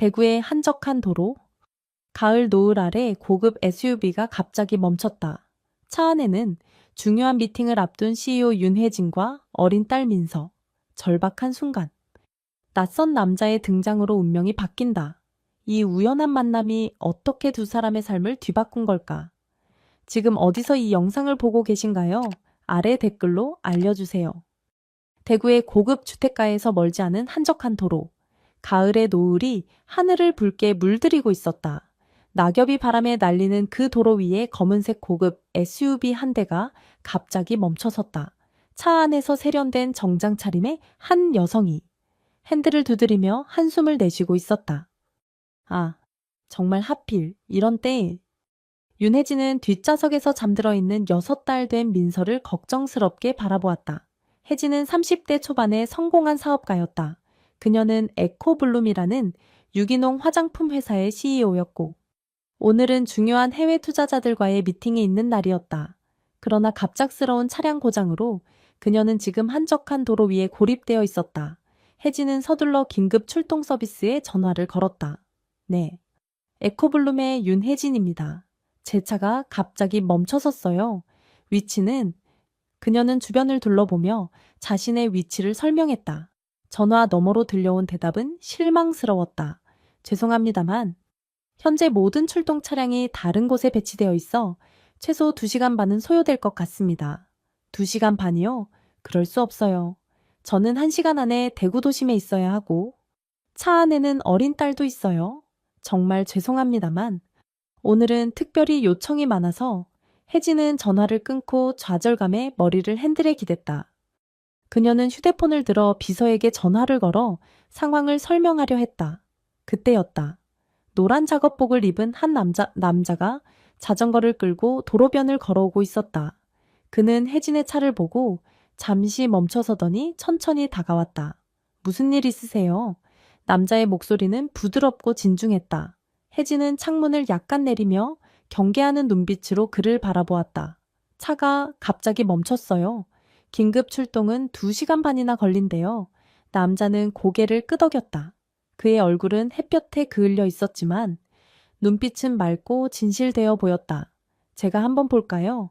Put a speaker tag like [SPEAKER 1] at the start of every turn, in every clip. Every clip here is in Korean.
[SPEAKER 1] 대구의 한적한 도로. 가을 노을 아래 고급 SUV가 갑자기 멈췄다. 차 안에는 중요한 미팅을 앞둔 CEO 윤혜진과 어린 딸 민서. 절박한 순간. 낯선 남자의 등장으로 운명이 바뀐다. 이 우연한 만남이 어떻게 두 사람의 삶을 뒤바꾼 걸까? 지금 어디서 이 영상을 보고 계신가요? 아래 댓글로 알려주세요. 대구의 고급 주택가에서 멀지 않은 한적한 도로. 가을의 노을이 하늘을 붉게 물들이고 있었다. 낙엽이 바람에 날리는 그 도로 위에 검은색 고급 SUV 한 대가 갑자기 멈춰섰다. 차 안에서 세련된 정장 차림의 한 여성이 핸들을 두드리며 한숨을 내쉬고 있었다. 아, 정말 하필 이런 때에 윤혜진은 뒷좌석에서 잠들어 있는 6달 된 민서를 걱정스럽게 바라보았다. 혜진은 30대 초반의 성공한 사업가였다. 그녀는 에코블룸이라는 유기농 화장품 회사의 CEO였고 오늘은 중요한 해외 투자자들과의 미팅이 있는 날이었다. 그러나 갑작스러운 차량 고장으로 그녀는 지금 한적한 도로 위에 고립되어 있었다. 혜진은 서둘러 긴급 출동 서비스에 전화를 걸었다. 네, 에코블룸의 윤혜진입니다. 제 차가 갑자기 멈춰섰어요. 위치는 그녀는 주변을 둘러보며 자신의 위치를 설명했다. 전화 너머로 들려온 대답은 실망스러웠다. 죄송합니다만 현재 모든 출동 차량이 다른 곳에 배치되어 있어 최소 2시간 반은 소요될 것 같습니다. 2시간 반이요? 그럴 수 없어요. 저는 1시간 안에 대구 도심에 있어야 하고 차 안에는 어린 딸도 있어요. 정말 죄송합니다만 오늘은 특별히 요청이 많아서 혜진은 전화를 끊고 좌절감에 머리를 핸들에 기댔다. 그녀는 휴대폰을 들어 비서에게 전화를 걸어 상황을 설명하려 했다. 그때였다. 노란 작업복을 입은 한 남자가 자전거를 끌고 도로변을 걸어오고 있었다. 그는 혜진의 차를 보고 잠시 멈춰서더니 천천히 다가왔다. 무슨 일 있으세요? 남자의 목소리는 부드럽고 진중했다. 혜진은 창문을 약간 내리며 경계하는 눈빛으로 그를 바라보았다. 차가 갑자기 멈췄어요. 긴급 출동은 2시간 반이나 걸린대요. 남자는 고개를 끄덕였다. 그의 얼굴은 햇볕에 그을려 있었지만 눈빛은 맑고 진실되어 보였다. 제가 한번 볼까요?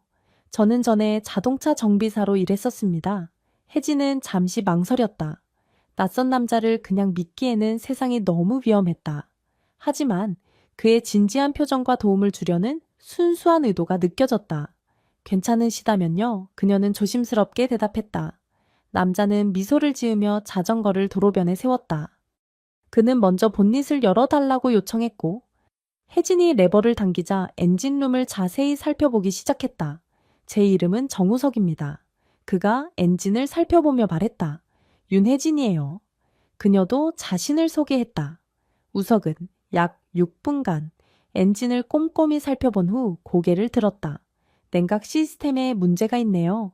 [SPEAKER 1] 저는 전에 자동차 정비사로 일했었습니다. 혜진은 잠시 망설였다. 낯선 남자를 그냥 믿기에는 세상이 너무 위험했다. 하지만 그의 진지한 표정과 도움을 주려는 순수한 의도가 느껴졌다. 괜찮으시다면요? 그녀는 조심스럽게 대답했다. 남자는 미소를 지으며 자전거를 도로변에 세웠다. 그는 먼저 본닛을 열어달라고 요청했고 혜진이 레버를 당기자 엔진룸을 자세히 살펴보기 시작했다. 제 이름은 정우석입니다. 그가 엔진을 살펴보며 말했다. 윤혜진이에요. 그녀도 자신을 소개했다. 우석은 약 6분간 엔진을 꼼꼼히 살펴본 후 고개를 들었다. 냉각 시스템에 문제가 있네요.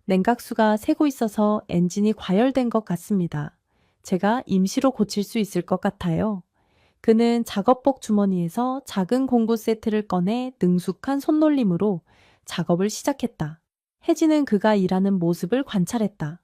[SPEAKER 1] 냉각수가 새고 있어서 엔진이 과열된 것 같습니다. 제가 임시로 고칠 수 있을 것 같아요. 그는 작업복 주머니에서 작은 공구 세트를 꺼내 능숙한 손놀림으로 작업을 시작했다. 혜진은 그가 일하는 모습을 관찰했다.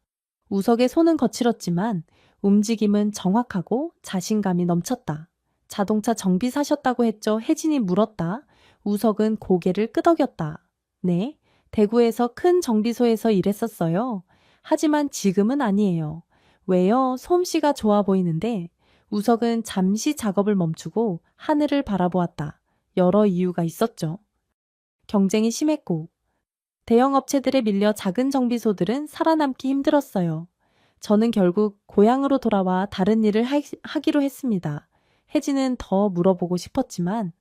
[SPEAKER 1] 우석의 손은 거칠었지만 움직임은 정확하고 자신감이 넘쳤다. 자동차 정비사셨다고 했죠? 혜진이 물었다. 우석은 고개를 끄덕였다. 네, 대구에서 큰 정비소에서 일했었어요. 하지만 지금은 아니에요. 왜요? 솜씨가 좋아 보이는데 우석은 잠시 작업을 멈추고 하늘을 바라보았다. 여러 이유가 있었죠. 경쟁이 심했고 대형 업체들에 밀려 작은 정비소들은 살아남기 힘들었어요. 저는 결국 고향으로 돌아와 다른 일을 하기로 했습니다. 혜진은 더 물어보고 싶었지만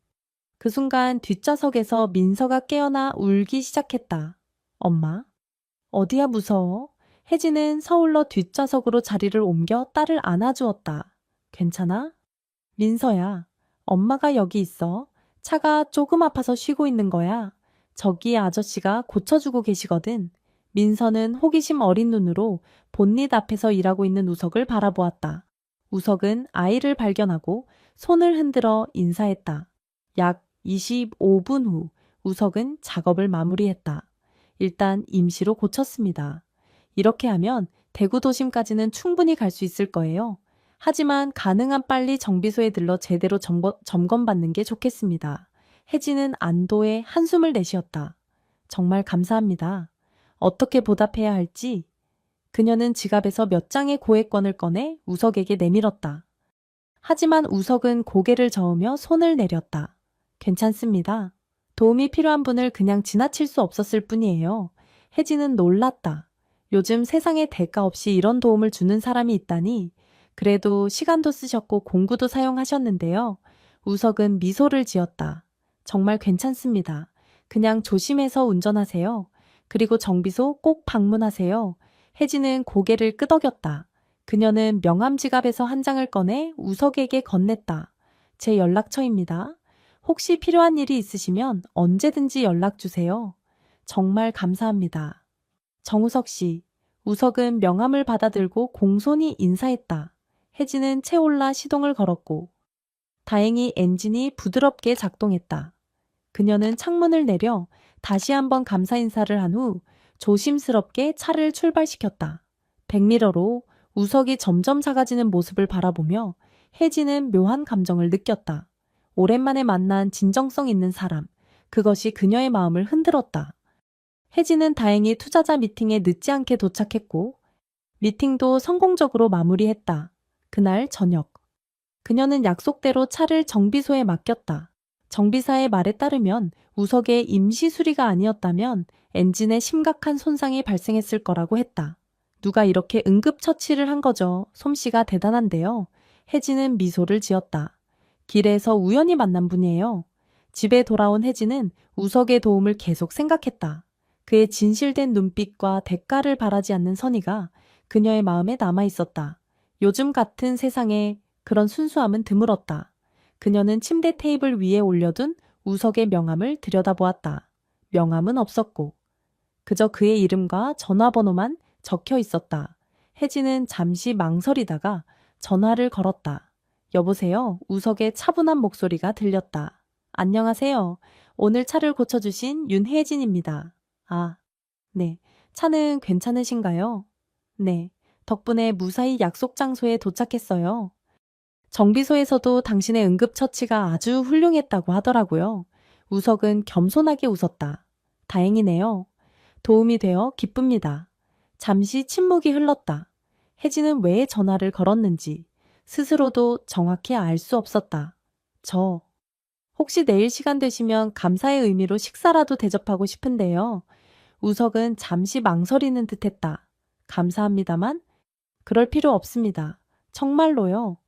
[SPEAKER 1] 그 순간 뒷좌석에서 민서가 깨어나 울기 시작했다. 엄마? 어디야 무서워? 혜진은 서울러 뒷좌석으로 자리를 옮겨 딸을 안아주었다. 괜찮아? 민서야, 엄마가 여기 있어. 차가 조금 아파서 쉬고 있는 거야. 저기 아저씨가 고쳐주고 계시거든. 민서는 호기심 어린 눈으로 본닛 앞에서 일하고 있는 우석을 바라보았다. 우석은 아이를 발견하고 손을 흔들어 인사했다. 약 25분 후 우석은 작업을 마무리했다. 일단 임시로 고쳤습니다. 이렇게 하면 대구 도심까지는 충분히 갈 수 있을 거예요. 하지만 가능한 빨리 정비소에 들러 제대로 점검받는 게 좋겠습니다. 혜진은 안도의 한숨을 내쉬었다. 정말 감사합니다. 어떻게 보답해야 할지. 그녀는 지갑에서 몇 장의 고액권을 꺼내 우석에게 내밀었다. 하지만 우석은 고개를 저으며 손을 내렸다. 괜찮습니다. 도움이 필요한 분을 그냥 지나칠 수 없었을 뿐이에요. 혜진은 놀랐다. 요즘 세상에 대가 없이 이런 도움을 주는 사람이 있다니. 그래도 시간도 쓰셨고 공구도 사용하셨는데요. 우석은 미소를 지었다. 정말 괜찮습니다. 그냥 조심해서 운전하세요. 그리고 정비소 꼭 방문하세요. 혜진은 고개를 끄덕였다. 그녀는 명함 지갑에서 한 장을 꺼내 우석에게 건넸다. 제 연락처입니다. 혹시 필요한 일이 있으시면 언제든지 연락 주세요. 정말 감사합니다. 정우석 씨. 우석은 명함을 받아들고 공손히 인사했다. 혜진은 채올라 시동을 걸었고 다행히 엔진이 부드럽게 작동했다. 그녀는 창문을 내려 다시 한번 감사 인사를 한 후 조심스럽게 차를 출발시켰다. 백미러로 우석이 점점 작아지는 모습을 바라보며 혜진은 묘한 감정을 느꼈다. 오랜만에 만난 진정성 있는 사람, 그것이 그녀의 마음을 흔들었다. 혜진은 다행히 투자자 미팅에 늦지 않게 도착했고 미팅도 성공적으로 마무리했다. 그날 저녁, 그녀는 약속대로 차를 정비소에 맡겼다. 정비사의 말에 따르면 우석의 임시 수리가 아니었다면 엔진에 심각한 손상이 발생했을 거라고 했다. 누가 이렇게 응급처치를 한 거죠. 솜씨가 대단한데요. 혜진은 미소를 지었다. 길에서 우연히 만난 분이에요. 집에 돌아온 혜진은 우석의 도움을 계속 생각했다. 그의 진실된 눈빛과 대가를 바라지 않는 선의가 그녀의 마음에 남아 있었다. 요즘 같은 세상에 그런 순수함은 드물었다. 그녀는 침대 테이블 위에 올려둔 우석의 명함을 들여다보았다. 명함은 없었고 그저 그의 이름과 전화번호만 적혀 있었다. 혜진은 잠시 망설이다가 전화를 걸었다. 여보세요? 우석의 차분한 목소리가 들렸다. 안녕하세요. 오늘 차를 고쳐주신 윤혜진입니다. 아, 네. 차는 괜찮으신가요? 네. 덕분에 무사히 약속 장소에 도착했어요. 정비소에서도 당신의 응급처치가 아주 훌륭했다고 하더라고요. 우석은 겸손하게 웃었다. 다행이네요. 도움이 되어 기쁩니다. 잠시 침묵이 흘렀다. 혜진은 왜 전화를 걸었는지 스스로도 정확히 알 수 없었다. 혹시 내일 시간 되시면 감사의 의미로 식사라도 대접하고 싶은데요. 우석은 잠시 망설이는 듯했다. 감사합니다만 그럴 필요 없습니다. 정말로요.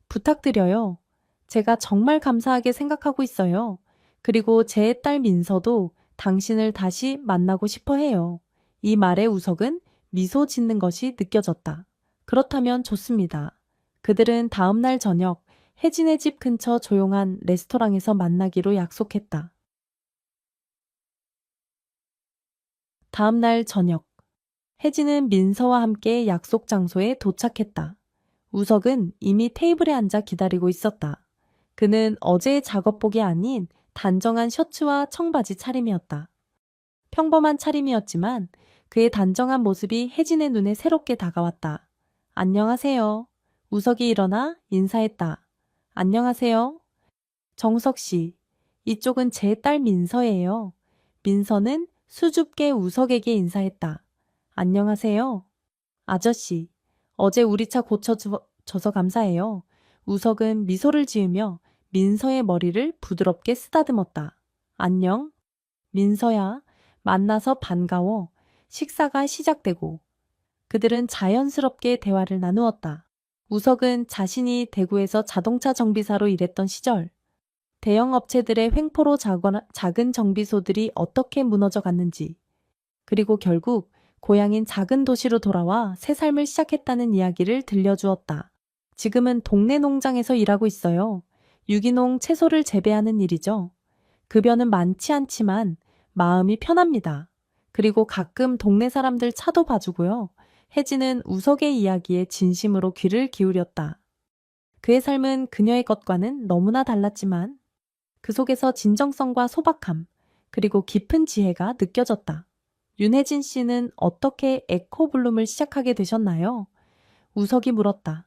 [SPEAKER 1] 부탁드려요. 제가 정말 감사하게 생각하고 있어요. 그리고 제 딸 민서도 당신을 다시 만나고 싶어 해요. 이 말에 우석은 미소 짓는 것이 느껴졌다. 그렇다면 좋습니다. 그들은 다음 날 저녁 혜진의 집 근처 조용한 레스토랑에서 만나기로 약속했다. 다음 날 저녁 혜진은 민서와 함께 약속 장소에 도착했다. 우석은 이미 테이블에 앉아 기다리고 있었다. 그는 어제의 작업복이 아닌 단정한 셔츠와 청바지 차림이었다. 평범한 차림이었지만 그의 단정한 모습이 혜진의 눈에 새롭게 다가왔다. 안녕하세요. 우석이 일어나 인사했다. 안녕하세요. 정석 씨, 이쪽은 제 딸 민서예요. 민서는 수줍게 우석에게 인사했다. 안녕하세요. 아저씨, 어제 우리 차 고쳐줘서 감사해요. 우석은 미소를 지으며 민서의 머리를 부드럽게 쓰다듬었다. 안녕. 민서야, 만나서 반가워. 식사가 시작되고 그들은 자연스럽게 대화를 나누었다. 우석은 자신이 대구에서 자동차 정비사로 일했던 시절 대형 업체들의 횡포로 작은 정비소들이 어떻게 무너져 갔는지 그리고 결국 고향인 작은 도시로 돌아와 새 삶을 시작했다는 이야기를 들려주었다. 지금은 동네 농장에서 일하고 있어요. 유기농 채소를 재배하는 일이죠. 급여는 많지 않지만 마음이 편합니다. 그리고 가끔 동네 사람들 차도 봐주고요. 혜진은 우석의 이야기에 진심으로 귀를 기울였다. 그의 삶은 그녀의 것과는 너무나 달랐지만 그 속에서 진정성과 소박함, 그리고 깊은 지혜가 느껴졌다. 윤혜진 씨는 어떻게 에코블룸을 시작하게 되셨나요? 우석이 물었다.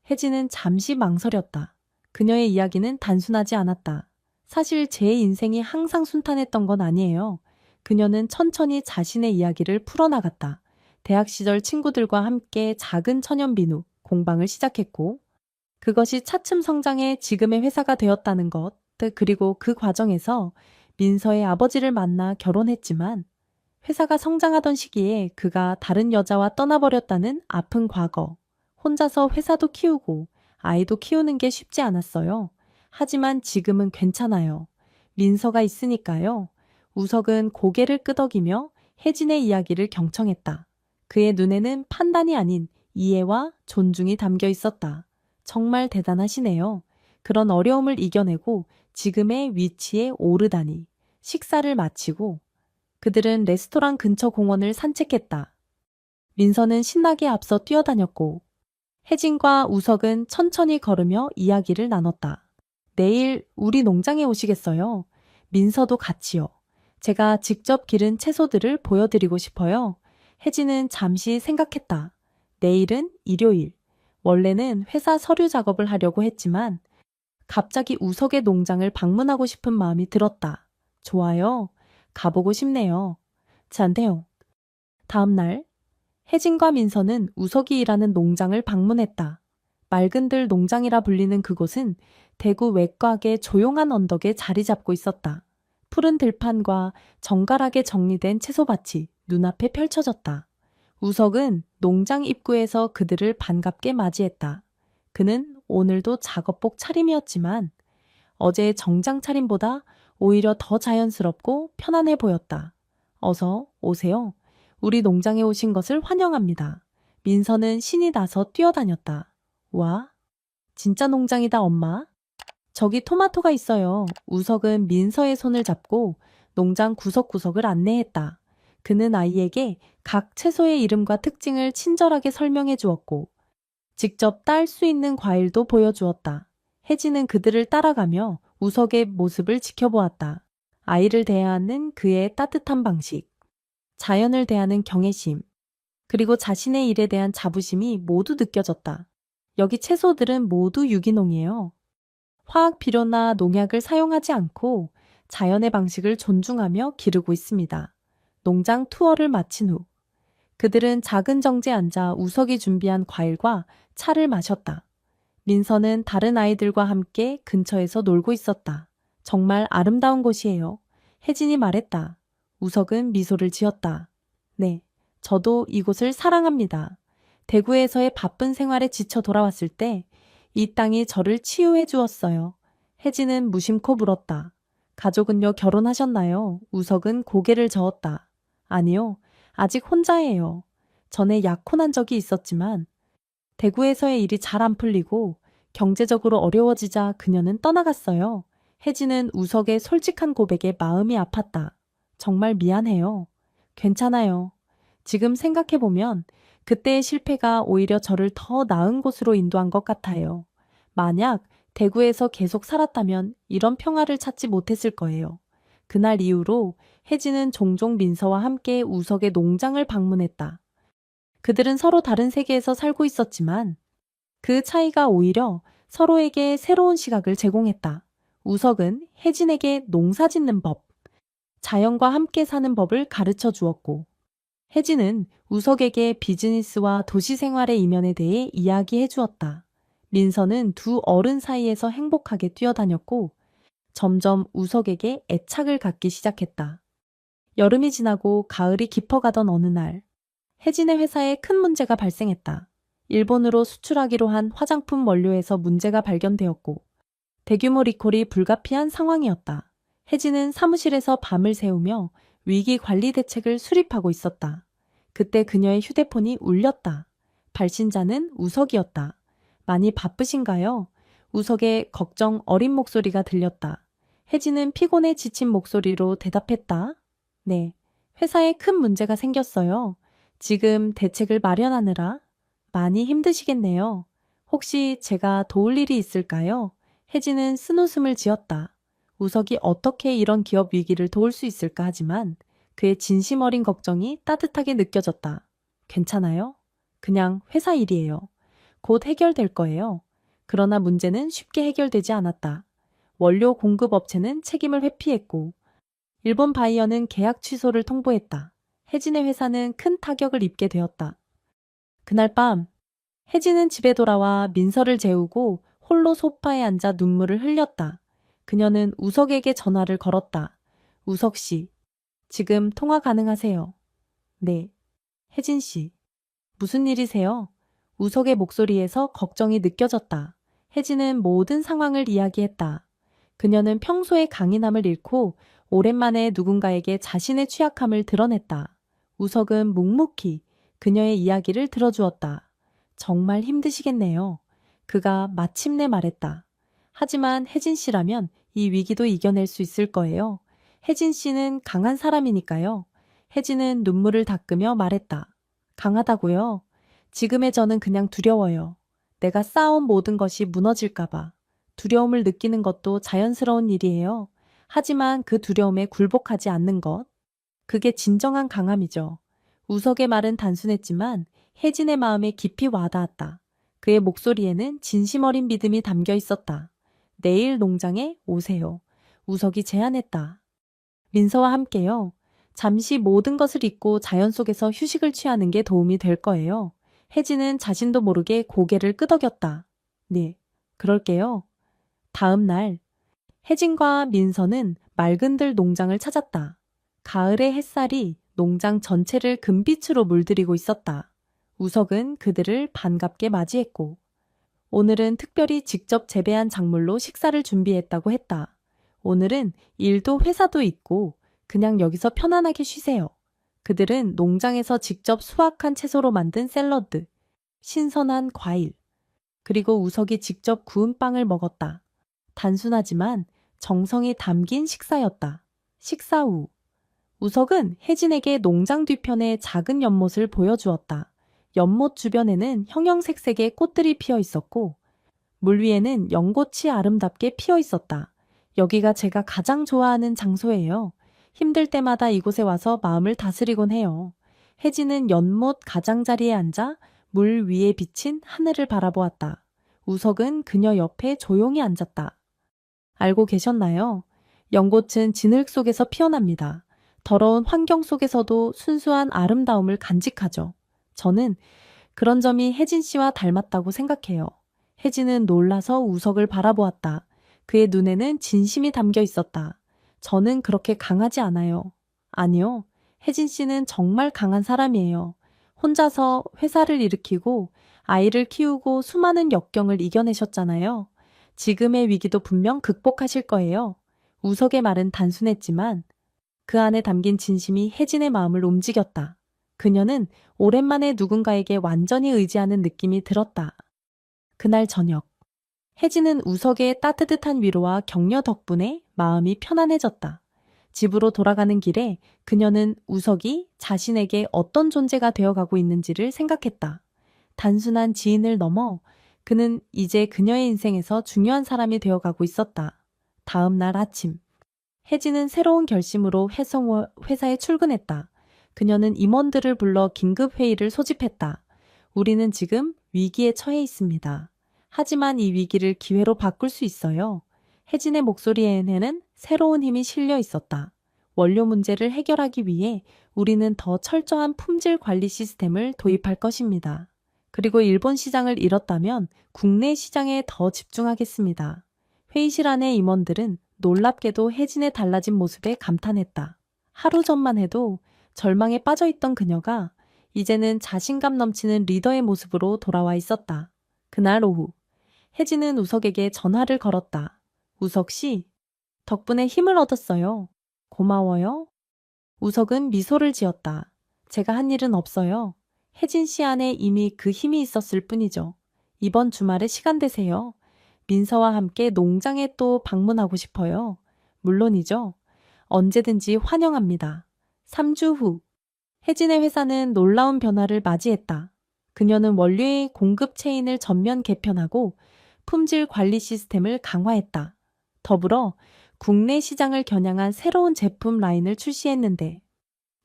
[SPEAKER 1] 혜진은 잠시 망설였다. 그녀의 이야기는 단순하지 않았다. 사실 제 인생이 항상 순탄했던 건 아니에요. 그녀는 천천히 자신의 이야기를 풀어나갔다. 대학 시절 친구들과 함께 작은 천연 비누 공방을 시작했고, 그것이 차츰 성장해 지금의 회사가 되었다는 것, 그리고 그 과정에서 민서의 아버지를 만나 결혼했지만, 회사가 성장하던 시기에 그가 다른 여자와 떠나버렸다는 아픈 과거, 혼자서 회사도 키우고 아이도 키우는 게 쉽지 않았어요. 하지만 지금은 괜찮아요. 민서가 있으니까요. 우석은 고개를 끄덕이며 혜진의 이야기를 경청했다. 그의 눈에는 판단이 아닌 이해와 존중이 담겨 있었다. 정말 대단하시네요. 그런 어려움을 이겨내고 지금의 위치에 오르다니. 식사를 마치고 그들은 레스토랑 근처 공원을 산책했다. 민서는 신나게 앞서 뛰어다녔고 혜진과 우석은 천천히 걸으며 이야기를 나눴다. 내일 우리 농장에 오시겠어요? 민서도 같이요. 제가 직접 기른 채소들을 보여드리고 싶어요. 혜진은 잠시 생각했다. 내일은 일요일. 원래는 회사 서류 작업을 하려고 했지만 갑자기 우석의 농장을 방문하고 싶은 마음이 들었다. 좋아요. 가보고 싶네요. 잔대요. 다음 날 혜진과 민서는 우석이 일하는 농장을 방문했다. 맑은들 농장이라 불리는 그곳은 대구 외곽의 조용한 언덕에 자리 잡고 있었다. 푸른 들판과 정갈하게 정리된 채소밭이 눈앞에 펼쳐졌다. 우석은 농장 입구에서 그들을 반갑게 맞이했다. 그는 오늘도 작업복 차림이었지만 어제의 정장 차림보다 오히려 더 자연스럽고 편안해 보였다. 어서 오세요. 우리 농장에 오신 것을 환영합니다. 민서는 신이 나서 뛰어다녔다. 와, 진짜 농장이다, 엄마. 저기 토마토가 있어요. 우석은 민서의 손을 잡고 농장 구석구석을 안내했다. 그는 아이에게 각 채소의 이름과 특징을 친절하게 설명해 주었고 직접 딸 수 있는 과일도 보여주었다. 혜진은 그들을 따라가며 우석의 모습을 지켜보았다. 아이를 대하는 그의 따뜻한 방식, 자연을 대하는 경외심, 그리고 자신의 일에 대한 자부심이 모두 느껴졌다. 여기 채소들은 모두 유기농이에요. 화학 비료나 농약을 사용하지 않고 자연의 방식을 존중하며 기르고 있습니다. 농장 투어를 마친 후 그들은 작은 정지에 앉아 우석이 준비한 과일과 차를 마셨다. 민서는 다른 아이들과 함께 근처에서 놀고 있었다. 정말 아름다운 곳이에요. 혜진이 말했다. 우석은 미소를 지었다. 네, 저도 이곳을 사랑합니다. 대구에서의 바쁜 생활에 지쳐 돌아왔을 때 이 땅이 저를 치유해 주었어요. 혜진은 무심코 물었다. 가족은요, 결혼하셨나요? 우석은 고개를 저었다. 아니요, 아직 혼자예요. 전에 약혼한 적이 있었지만 대구에서의 일이 잘 안 풀리고 경제적으로 어려워지자 그녀는 떠나갔어요. 혜진은 우석의 솔직한 고백에 마음이 아팠다. 정말 미안해요. 괜찮아요. 지금 생각해보면 그때의 실패가 오히려 저를 더 나은 곳으로 인도한 것 같아요. 만약 대구에서 계속 살았다면 이런 평화를 찾지 못했을 거예요. 그날 이후로 혜진은 종종 민서와 함께 우석의 농장을 방문했다. 그들은 서로 다른 세계에서 살고 있었지만 그 차이가 오히려 서로에게 새로운 시각을 제공했다. 우석은 혜진에게 농사 짓는 법, 자연과 함께 사는 법을 가르쳐 주었고 혜진은 우석에게 비즈니스와 도시 생활의 이면에 대해 이야기해 주었다. 민서는 두 어른 사이에서 행복하게 뛰어다녔고 점점 우석에게 애착을 갖기 시작했다. 여름이 지나고 가을이 깊어가던 어느 날 혜진의 회사에 큰 문제가 발생했다. 일본으로 수출하기로 한 화장품 원료에서 문제가 발견되었고 대규모 리콜이 불가피한 상황이었다. 혜진은 사무실에서 밤을 새우며 위기 관리 대책을 수립하고 있었다. 그때 그녀의 휴대폰이 울렸다. 발신자는 우석이었다. 많이 바쁘신가요? 우석의 걱정 어린 목소리가 들렸다. 혜진은 피곤해 지친 목소리로 대답했다. 네, 회사에 큰 문제가 생겼어요. 지금 대책을 마련하느라 많이 힘드시겠네요. 혹시 제가 도울 일이 있을까요? 혜진은 쓴웃음을 지었다. 우석이 어떻게 이런 기업 위기를 도울 수 있을까 하지만 그의 진심 어린 걱정이 따뜻하게 느껴졌다. 괜찮아요? 그냥 회사 일이에요. 곧 해결될 거예요. 그러나 문제는 쉽게 해결되지 않았다. 원료 공급 업체는 책임을 회피했고 일본 바이어는 계약 취소를 통보했다. 혜진의 회사는 큰 타격을 입게 되었다. 그날 밤 혜진은 집에 돌아와 민서를 재우고 홀로 소파에 앉아 눈물을 흘렸다. 그녀는 우석에게 전화를 걸었다. 우석 씨, 지금 통화 가능하세요? 네. 혜진 씨, 무슨 일이세요? 우석의 목소리에서 걱정이 느껴졌다. 혜진은 모든 상황을 이야기했다. 그녀는 평소의 강인함을 잃고 오랜만에 누군가에게 자신의 취약함을 드러냈다. 우석은 묵묵히 그녀의 이야기를 들어주었다. 정말 힘드시겠네요. 그가 마침내 말했다. 하지만 혜진 씨라면 이 위기도 이겨낼 수 있을 거예요. 혜진 씨는 강한 사람이니까요. 혜진은 눈물을 닦으며 말했다. 강하다고요? 지금의 저는 그냥 두려워요. 내가 쌓아온 모든 것이 무너질까봐. 두려움을 느끼는 것도 자연스러운 일이에요. 하지만 그 두려움에 굴복하지 않는 것. 그게 진정한 강함이죠. 우석의 말은 단순했지만 혜진의 마음에 깊이 와닿았다. 그의 목소리에는 진심 어린 믿음이 담겨 있었다. 내일 농장에 오세요. 우석이 제안했다. 민서와 함께요. 잠시 모든 것을 잊고 자연 속에서 휴식을 취하는 게 도움이 될 거예요. 혜진은 자신도 모르게 고개를 끄덕였다. 네, 그럴게요. 다음 날, 혜진과 민서는 맑은 들 농장을 찾았다. 가을의 햇살이 농장 전체를 금빛으로 물들이고 있었다. 우석은 그들을 반갑게 맞이했고, 오늘은 특별히 직접 재배한 작물로 식사를 준비했다고 했다. 오늘은 일도 회사도 있고 그냥 여기서 편안하게 쉬세요. 그들은 농장에서 직접 수확한 채소로 만든 샐러드, 신선한 과일, 그리고 우석이 직접 구운 빵을 먹었다. 단순하지만 정성이 담긴 식사였다. 식사 후, 우석은 혜진에게 농장 뒤편의 작은 연못을 보여주었다. 연못 주변에는 형형색색의 꽃들이 피어 있었고 물 위에는 연꽃이 아름답게 피어 있었다. 여기가 제가 가장 좋아하는 장소예요. 힘들 때마다 이곳에 와서 마음을 다스리곤 해요. 혜진은 연못 가장자리에 앉아 물 위에 비친 하늘을 바라보았다. 우석은 그녀 옆에 조용히 앉았다. 알고 계셨나요? 연꽃은 진흙 속에서 피어납니다. 더러운 환경 속에서도 순수한 아름다움을 간직하죠. 저는 그런 점이 혜진 씨와 닮았다고 생각해요. 혜진은 놀라서 우석을 바라보았다. 그의 눈에는 진심이 담겨 있었다. 저는 그렇게 강하지 않아요. 아니요. 혜진 씨는 정말 강한 사람이에요. 혼자서 회사를 일으키고 아이를 키우고 수많은 역경을 이겨내셨잖아요. 지금의 위기도 분명 극복하실 거예요. 우석의 말은 단순했지만 그 안에 담긴 진심이 혜진의 마음을 움직였다. 그녀는 오랜만에 누군가에게 완전히 의지하는 느낌이 들었다. 그날 저녁, 혜진은 우석의 따뜻한 위로와 격려 덕분에 마음이 편안해졌다. 집으로 돌아가는 길에 그녀는 우석이 자신에게 어떤 존재가 되어가고 있는지를 생각했다. 단순한 지인을 넘어 그는 이제 그녀의 인생에서 중요한 사람이 되어가고 있었다. 다음 날 아침, 혜진은 새로운 결심으로 회사에 출근했다. 그녀는 임원들을 불러 긴급 회의를 소집했다. 우리는 지금 위기에 처해 있습니다. 하지만 이 위기를 기회로 바꿀 수 있어요. 혜진의 목소리에는 새로운 힘이 실려 있었다. 원료 문제를 해결하기 위해 우리는 더 철저한 품질 관리 시스템을 도입할 것입니다. 그리고 일본 시장을 잃었다면 국내 시장에 더 집중하겠습니다. 회의실 안의 임원들은 놀랍게도 혜진의 달라진 모습에 감탄했다. 하루 전만 해도 절망에 빠져있던 그녀가 이제는 자신감 넘치는 리더의 모습으로 돌아와 있었다. 그날 오후, 혜진은 우석에게 전화를 걸었다. 우석 씨, 덕분에 힘을 얻었어요. 고마워요. 우석은 미소를 지었다. 제가 한 일은 없어요. 혜진 씨 안에 이미 그 힘이 있었을 뿐이죠. 이번 주말에 시간 되세요. 민서와 함께 농장에 또 방문하고 싶어요. 물론이죠. 언제든지 환영합니다. 3주 후, 혜진의 회사는 놀라운 변화를 맞이했다. 그녀는 원료의 공급 체인을 전면 개편하고 품질 관리 시스템을 강화했다. 더불어 국내 시장을 겨냥한 새로운 제품 라인을 출시했는데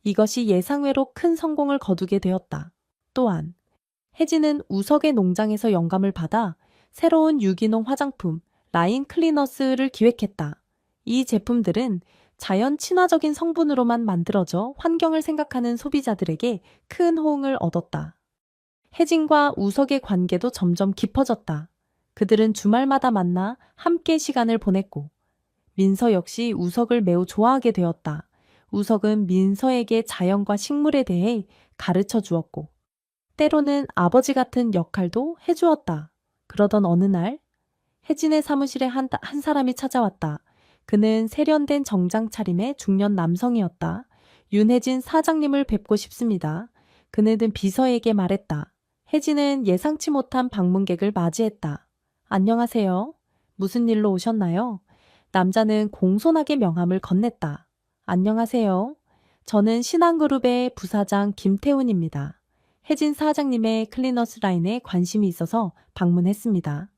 [SPEAKER 1] 이것이 예상외로 큰 성공을 거두게 되었다. 또한 혜진은 우석의 농장에서 영감을 받아 새로운 유기농 화장품 라인 클리너스를 기획했다. 이 제품들은 자연 친화적인 성분으로만 만들어져 환경을 생각하는 소비자들에게 큰 호응을 얻었다. 혜진과 우석의 관계도 점점 깊어졌다. 그들은 주말마다 만나 함께 시간을 보냈고, 민서 역시 우석을 매우 좋아하게 되었다. 우석은 민서에게 자연과 식물에 대해 가르쳐 주었고, 때로는 아버지 같은 역할도 해주었다. 그러던 어느 날, 혜진의 사무실에 한 사람이 찾아왔다. 그는 세련된 정장 차림의 중년 남성이었다. 윤혜진 사장님을 뵙고 싶습니다. 그는 비서에게 말했다. 혜진은 예상치 못한 방문객을 맞이했다. 안녕하세요. 무슨 일로 오셨나요? 남자는 공손하게 명함을 건넸다. 안녕하세요. 저는 신한그룹의 부사장 김태훈입니다. 혜진 사장님의 클리너스 라인에 관심이 있어서 방문했습니다.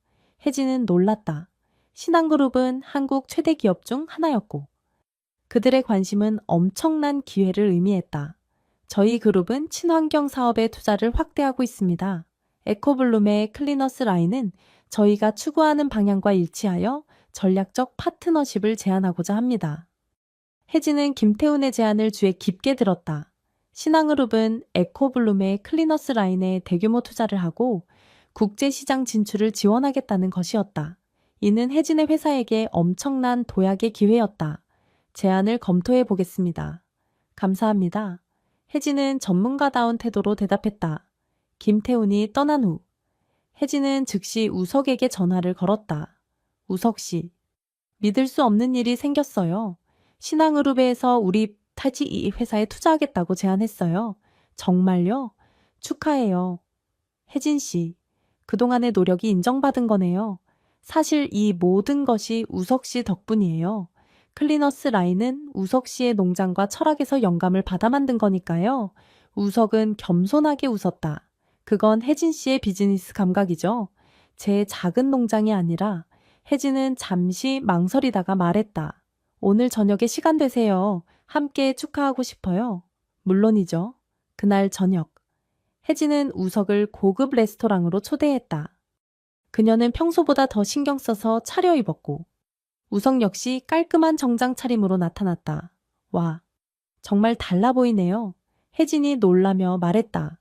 [SPEAKER 1] 혜진은 놀랐다. 신한그룹은 한국 최대 기업 중 하나였고 그들의 관심은 엄청난 기회를 의미했다. 저희 그룹은 친환경 사업에 투자를 확대하고 있습니다. 에코블룸의 클리너스 라인은 저희가 추구하는 방향과 일치하여 전략적 파트너십을 제안하고자 합니다. 혜진은 김태훈의 제안을 주에 깊게 들었다. 신한그룹은 에코블룸의 클리너스 라인에 대규모 투자를 하고 국제시장 진출을 지원하겠다는 것이었다. 이는 혜진의 회사에게 엄청난 도약의 기회였다. 제안을 검토해 보겠습니다. 감사합니다. 혜진은 전문가다운 태도로 대답했다. 김태훈이 떠난 후 혜진은 즉시 우석에게 전화를 걸었다. 우석 씨, 믿을 수 없는 일이 생겼어요. 신한그룹에서 우리 타지 회사에 투자하겠다고 제안했어요. 정말요? 축하해요. 혜진 씨, 그동안의 노력이 인정받은 거네요. 사실 이 모든 것이 우석 씨 덕분이에요. 클리너스 라인은 우석 씨의 농장과 철학에서 영감을 받아 만든 거니까요. 우석은 겸손하게 웃었다. 그건 혜진 씨의 비즈니스 감각이죠. 제 작은 농장이 아니라 혜진은 잠시 망설이다가 말했다. 오늘 저녁에 시간 되세요. 함께 축하하고 싶어요. 물론이죠. 그날 저녁, 혜진은 우석을 고급 레스토랑으로 초대했다. 그녀는 평소보다 더 신경 써서 차려입었고 우석 역시 깔끔한 정장 차림으로 나타났다. 와, 정말 달라 보이네요. 혜진이 놀라며 말했다.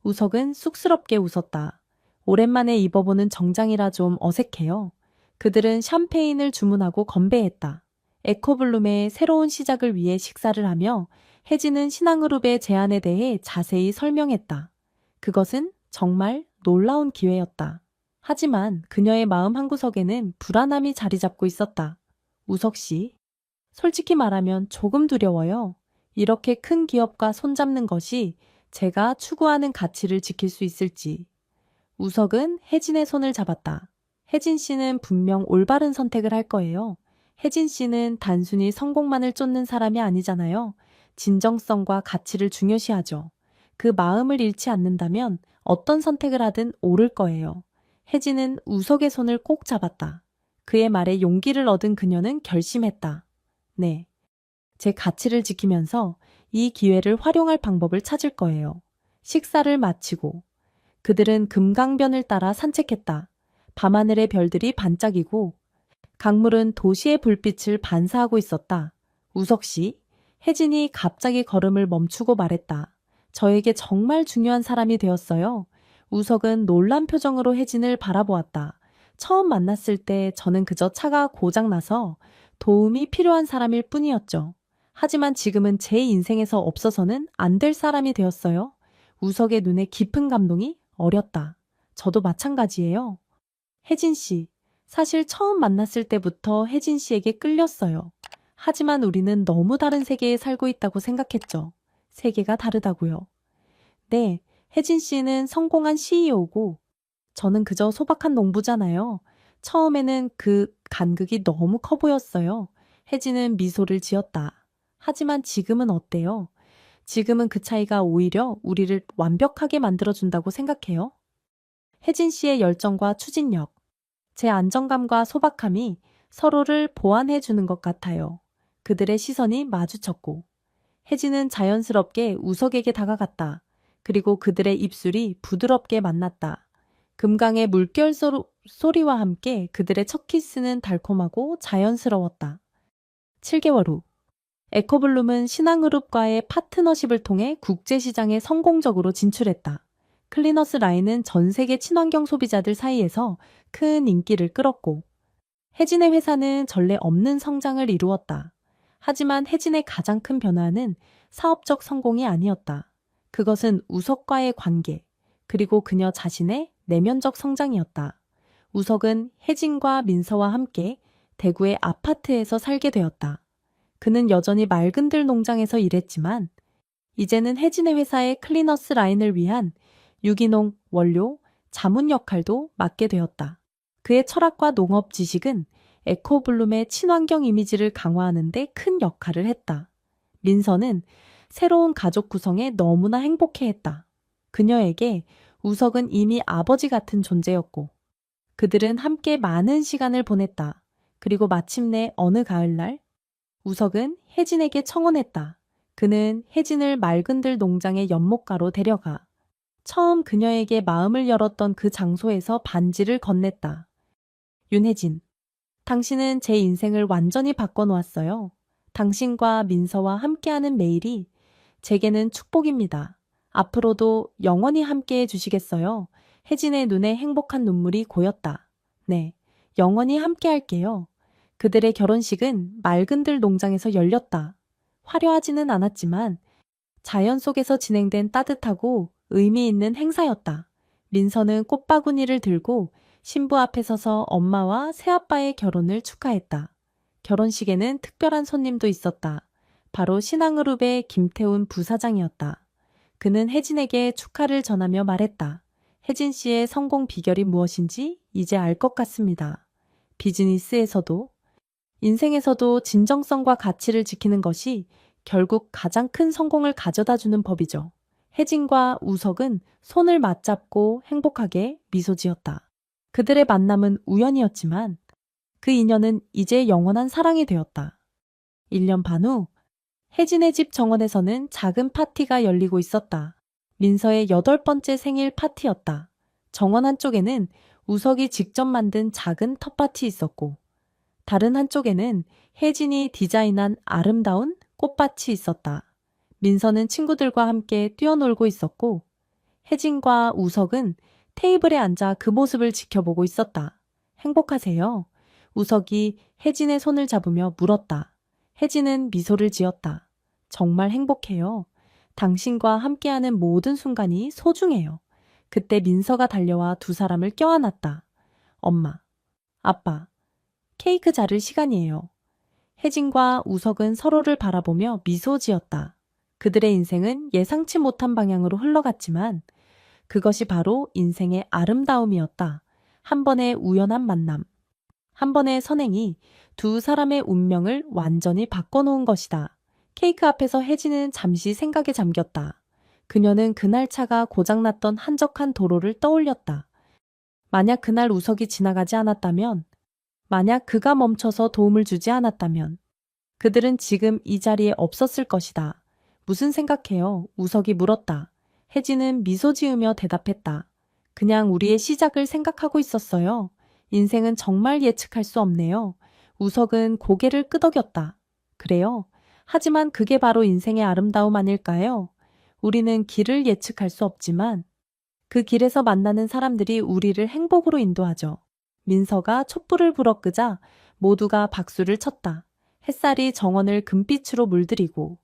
[SPEAKER 1] 우석은 쑥스럽게 웃었다. 오랜만에 입어보는 정장이라 좀 어색해요. 그들은 샴페인을 주문하고 건배했다. 에코블룸의 새로운 시작을 위해 식사를 하며 혜진은 신한그룹의 제안에 대해 자세히 설명했다. 그것은 정말 놀라운 기회였다. 하지만 그녀의 마음 한구석에는 불안함이 자리 잡고 있었다. 우석 씨, 솔직히 말하면 조금 두려워요. 이렇게 큰 기업과 손잡는 것이 제가 추구하는 가치를 지킬 수 있을지. 우석은 혜진의 손을 잡았다. 혜진 씨는 분명 올바른 선택을 할 거예요. 혜진 씨는 단순히 성공만을 쫓는 사람이 아니잖아요. 진정성과 가치를 중요시하죠. 그 마음을 잃지 않는다면 어떤 선택을 하든 옳을 거예요. 혜진은 우석의 손을 꼭 잡았다. 그의 말에 용기를 얻은 그녀는 결심했다. 네, 제 가치를 지키면서 이 기회를 활용할 방법을 찾을 거예요. 식사를 마치고 그들은 금강변을 따라 산책했다. 밤하늘의 별들이 반짝이고 강물은 도시의 불빛을 반사하고 있었다. 우석 씨, 혜진이 갑자기 걸음을 멈추고 말했다. 저에게 정말 중요한 사람이 되었어요. 우석은 놀란 표정으로 혜진을 바라보았다. 처음 만났을 때 저는 그저 차가 고장나서 도움이 필요한 사람일 뿐이었죠. 하지만 지금은 제 인생에서 없어서는 안 될 사람이 되었어요. 우석의 눈에 깊은 감동이 어렸다. 저도 마찬가지예요. 혜진 씨, 사실 처음 만났을 때부터 혜진 씨에게 끌렸어요. 하지만 우리는 너무 다른 세계에 살고 있다고 생각했죠. 세계가 다르다고요. 네, 혜진 씨는 성공한 CEO고 저는 그저 소박한 농부잖아요. 처음에는 그 간극이 너무 커 보였어요. 혜진은 미소를 지었다. 하지만 지금은 어때요? 지금은 그 차이가 오히려 우리를 완벽하게 만들어준다고 생각해요. 혜진 씨의 열정과 추진력, 제 안정감과 소박함이 서로를 보완해 주는 것 같아요. 그들의 시선이 마주쳤고 혜진은 자연스럽게 우석에게 다가갔다. 그리고 그들의 입술이 부드럽게 만났다. 금강의 물결 소리와 함께 그들의 첫 키스는 달콤하고 자연스러웠다. 7개월 후, 에코블룸은 신한그룹과의 파트너십을 통해 국제시장에 성공적으로 진출했다. 클리너스 라인은 전 세계 친환경 소비자들 사이에서 큰 인기를 끌었고, 혜진의 회사는 전례 없는 성장을 이루었다. 하지만 혜진의 가장 큰 변화는 사업적 성공이 아니었다. 그것은 우석과의 관계, 그리고 그녀 자신의 내면적 성장이었다. 우석은 혜진과 민서와 함께 대구의 아파트에서 살게 되었다. 그는 여전히 맑은들 농장에서 일했지만 이제는 혜진의 회사의 클리너스 라인을 위한 유기농, 원료, 자문 역할도 맡게 되었다. 그의 철학과 농업 지식은 에코블룸의 친환경 이미지를 강화하는 데 큰 역할을 했다. 민서는 새로운 가족 구성에 너무나 행복해했다. 그녀에게 우석은 이미 아버지 같은 존재였고 그들은 함께 많은 시간을 보냈다. 그리고 마침내 어느 가을날 우석은 혜진에게 청혼했다. 그는 혜진을 맑은들 농장의 연못가로 데려가 처음 그녀에게 마음을 열었던 그 장소에서 반지를 건넸다. 윤혜진, 당신은 제 인생을 완전히 바꿔놓았어요. 당신과 민서와 함께하는 매일이 제게는 축복입니다. 앞으로도 영원히 함께해 주시겠어요? 혜진의 눈에 행복한 눈물이 고였다. 네, 영원히 함께할게요. 그들의 결혼식은 맑은들 농장에서 열렸다. 화려하지는 않았지만 자연 속에서 진행된 따뜻하고 의미 있는 행사였다. 민서는 꽃바구니를 들고 신부 앞에 서서 엄마와 새아빠의 결혼을 축하했다. 결혼식에는 특별한 손님도 있었다. 바로 신한그룹의 김태훈 부사장이었다. 그는 혜진에게 축하를 전하며 말했다. 혜진 씨의 성공 비결이 무엇인지 이제 알 것 같습니다. 비즈니스에서도 인생에서도 진정성과 가치를 지키는 것이 결국 가장 큰 성공을 가져다주는 법이죠. 혜진과 우석은 손을 맞잡고 행복하게 미소 지었다. 그들의 만남은 우연이었지만 그 인연은 이제 영원한 사랑이 되었다. 1년 반 후 혜진의 집 정원에서는 작은 파티가 열리고 있었다. 민서의 8번째 생일 파티였다. 정원 한쪽에는 우석이 직접 만든 작은 텃밭이 있었고 다른 한쪽에는 혜진이 디자인한 아름다운 꽃밭이 있었다. 민서는 친구들과 함께 뛰어놀고 있었고 혜진과 우석은 테이블에 앉아 그 모습을 지켜보고 있었다. 행복하세요? 우석이 혜진의 손을 잡으며 물었다. 혜진은 미소를 지었다. 정말 행복해요. 당신과 함께하는 모든 순간이 소중해요. 그때 민서가 달려와 두 사람을 껴안았다. 엄마, 아빠, 케이크 자를 시간이에요. 혜진과 우석은 서로를 바라보며 미소 지었다. 그들의 인생은 예상치 못한 방향으로 흘러갔지만 그것이 바로 인생의 아름다움이었다. 한 번의 우연한 만남, 한 번의 선행이 두 사람의 운명을 완전히 바꿔놓은 것이다. 케이크 앞에서 혜진은 잠시 생각에 잠겼다. 그녀는 그날 차가 고장났던 한적한 도로를 떠올렸다. 만약 그날 우석이 지나가지 않았다면, 만약 그가 멈춰서 도움을 주지 않았다면, 그들은 지금 이 자리에 없었을 것이다. 무슨 생각해요? 우석이 물었다. 혜진은 미소 지으며 대답했다. 그냥 우리의 시작을 생각하고 있었어요. 인생은 정말 예측할 수 없네요. 우석은 고개를 끄덕였다. 그래요? 하지만 그게 바로 인생의 아름다움 아닐까요? 우리는 길을 예측할 수 없지만 그 길에서 만나는 사람들이 우리를 행복으로 인도하죠. 민서가 촛불을 불어 끄자 모두가 박수를 쳤다. 햇살이 정원을 금빛으로 물들이고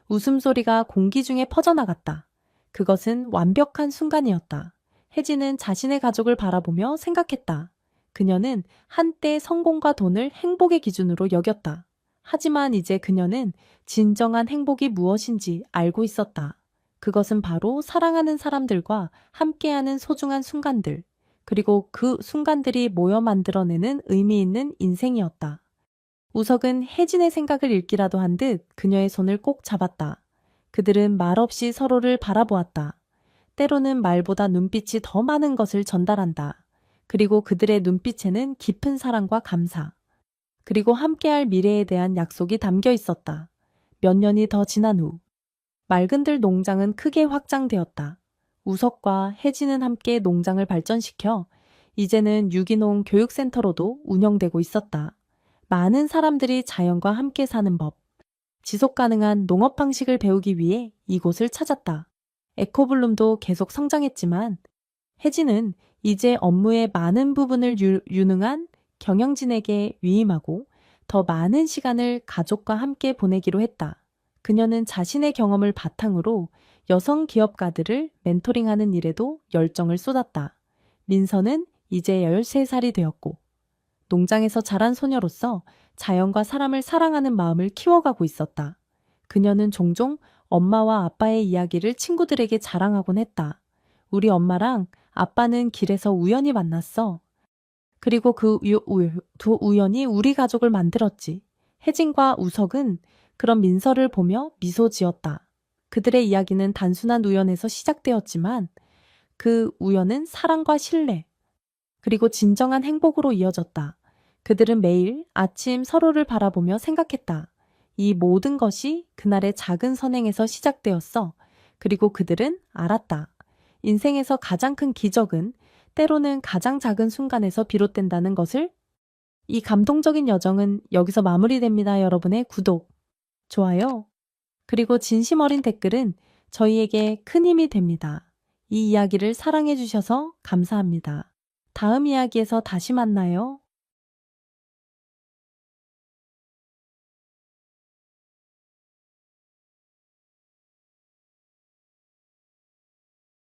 [SPEAKER 1] 웃음소리가 공기 중에 퍼져나갔다. 그것은 완벽한 순간이었다. 혜진은 자신의 가족을 바라보며 생각했다. 그녀는 한때 성공과 돈을 행복의 기준으로 여겼다. 하지만 이제 그녀는 진정한 행복이 무엇인지 알고 있었다. 그것은 바로 사랑하는 사람들과 함께하는 소중한 순간들, 그리고 그 순간들이 모여 만들어내는 의미 있는 인생이었다. 우석은 혜진의 생각을 읽기라도 한 듯 그녀의 손을 꼭 잡았다. 그들은 말없이 서로를 바라보았다. 때로는 말보다 눈빛이 더 많은 것을 전달한다. 그리고 그들의 눈빛에는 깊은 사랑과 감사, 그리고 함께할 미래에 대한 약속이 담겨 있었다. 몇 년이 더 지난 후, 맑은들 농장은 크게 확장되었다. 우석과 혜진은 함께 농장을 발전시켜 이제는 유기농 교육센터로도 운영되고 있었다. 많은 사람들이 자연과 함께 사는 법, 지속 가능한 농업 방식을 배우기 위해 이곳을 찾았다. 에코블룸도 계속 성장했지만 혜진은 이제 업무의 많은 부분을 유능한 경영진에게 위임하고 더 많은 시간을 가족과 함께 보내기로 했다. 그녀는 자신의 경험을 바탕으로 여성 기업가들을 멘토링하는 일에도 열정을 쏟았다. 민서는 이제 13살이 되었고 농장에서 자란 소녀로서 자연과 사람을 사랑하는 마음을 키워가고 있었다. 그녀는 종종 엄마와 아빠의 이야기를 친구들에게 자랑하곤 했다. 우리 엄마랑 아빠는 길에서 우연히 만났어. 그리고 두 우연히 우리 가족을 만들었지. 혜진과 우석은 그런 민서를 보며 미소 지었다. 그들의 이야기는 단순한 우연에서 시작되었지만 그 우연은 사랑과 신뢰, 그리고 진정한 행복으로 이어졌다. 그들은 매일 아침 서로를 바라보며 생각했다. 이 모든 것이 그날의 작은 선행에서 시작되었어. 그리고 그들은 알았다. 인생에서 가장 큰 기적은 때로는 가장 작은 순간에서 비롯된다는 것을. 이 감동적인 여정은 여기서 마무리됩니다. 여러분의 구독, 좋아요, 그리고 진심 어린 댓글은 저희에게 큰 힘이 됩니다. 이 이야기를 사랑해 주셔서 감사합니다. 다음 이야기에서 다시 만나요.